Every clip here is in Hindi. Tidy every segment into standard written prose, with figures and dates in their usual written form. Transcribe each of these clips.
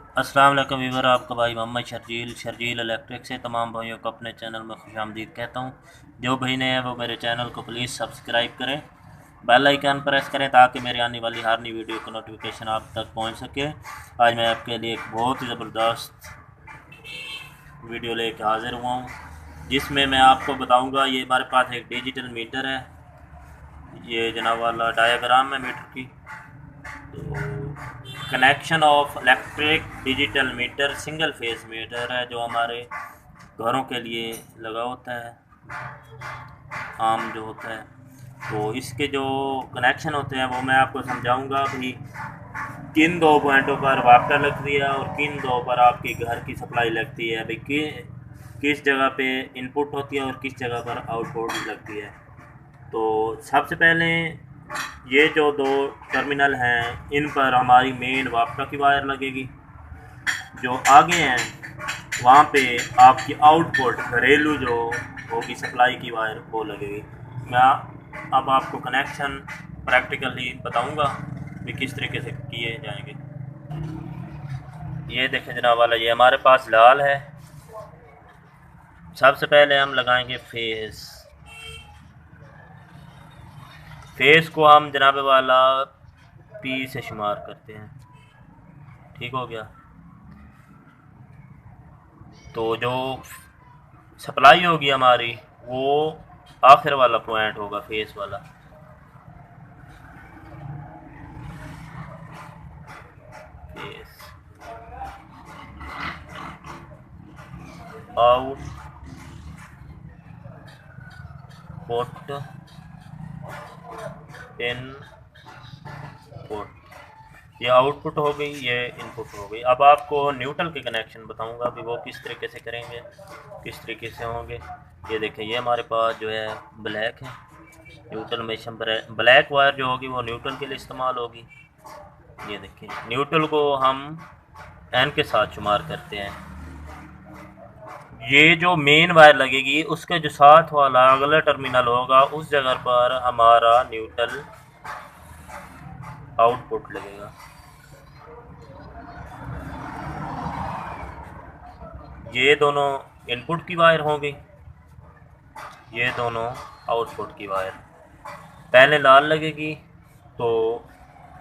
अस्सलाम वालेकुम वीवर, आपका भाई मोहम्मद शर्जील इलेक्ट्रिक से तमाम भाइयों को अपने चैनल में खुशामदीद कहता हूँ। जो भाई नए हैं वो मेरे चैनल को प्लीज़ सब्सक्राइब करें, बेल आइकन प्रेस करें ताकि मेरी आने वाली हर नई वीडियो की नोटिफिकेशन आप तक पहुँच सके। आज मैं आपके लिए एक बहुत ही ज़बरदस्त वीडियो लेकर हाज़िर हुआ हूँ, जिसमें मैं आपको बताऊँगा। ये हमारे पास एक डिजिटल मीटर है, ये जनाब वाला डायाग्राम है मीटर की। तो connection of electric digital meter single phase meter है जो हमारे घरों के लिए लगा होता है, आम जो होता है। तो इसके जो कनेक्शन होते हैं वो मैं आपको समझाऊंगा भी, किन दो पॉइंटों पर वाटर लगती है और किन दो पर आपके घर की सप्लाई लगती है भाई, किस जगह पे इनपुट होती है और किस जगह पर आउटपुट लगती है। तो सबसे पहले ये जो दो टर्मिनल हैं इन पर हमारी मेन वापटा की वायर लगेगी। जो आगे हैं वहाँ पे आपकी आउटपुट घरेलू जो होगी सप्लाई की वायर वो लगेगी। मैं अब आपको कनेक्शन प्रैक्टिकली बताऊंगा कि किस तरीके से किए जाएंगे। ये देखें जनाब वाला, ये हमारे पास लाल है। सबसे पहले हम लगाएंगे फेस को हम जनाब वाला पी से शुमार करते हैं। ठीक हो गया। तो जो सप्लाई होगी हमारी वो आखिर वाला पॉइंट होगा, फेस वाला। फेस आउटपुट इनपुट, ये आउटपुट हो गई, ये इनपुट हो गई। अब आपको न्यूट्रल के कनेक्शन बताऊंगा कि वो किस तरीके से करेंगे, किस तरीके से होंगे। ये देखें, ये हमारे पास जो है ब्लैक है न्यूट्रल मेशन पर है। ब्लैक वायर जो होगी वो न्यूट्रल के लिए इस्तेमाल होगी। ये देखें, न्यूट्रल को हम एन के साथ शुमार करते हैं। ये जो मेन वायर लगेगी उसके जो साथ वाला अगला टर्मिनल होगा उस जगह पर हमारा न्यूट्रल आउटपुट लगेगा। ये दोनों इनपुट की वायर होंगी, ये दोनों आउटपुट की वायर। पहले लाल लगेगी तो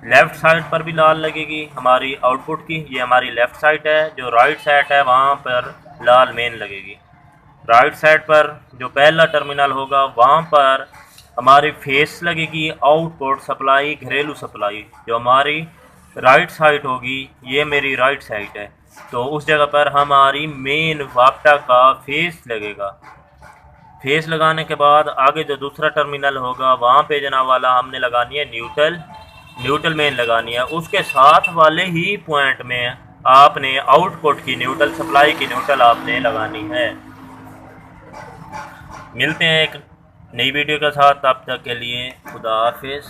लेफ़्ट साइड पर भी लाल लगेगी हमारी आउटपुट की, ये हमारी लेफ़्ट साइड है। जो राइट साइड है वहाँ पर लाल मेन लगेगी। राइट साइड पर जो पहला टर्मिनल होगा वहाँ पर हमारी फेस लगेगी, आउटपुट सप्लाई घरेलू सप्लाई। जो हमारी राइट साइड होगी, ये मेरी राइट साइड है, तो उस जगह पर हमारी मेन वापटा का फेस लगेगा। फेस लगाने के बाद आगे जो दूसरा टर्मिनल होगा वहाँ पे जनाब वाला हमने लगानी है न्यूट्रल मेन लगानी है। उसके साथ वाले ही पॉइंट में आपने आउटपुट की न्यूट्रल सप्लाई की न्यूट्रल आपने लगानी है। मिलते हैं एक नई वीडियो के साथ, तब तक के लिए खुदा हाफिज़।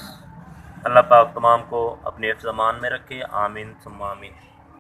अल्लाह पाक तमाम को अपने हिफ्ज़-ए-मान में रखे, आमीन सुम्मा आमीन।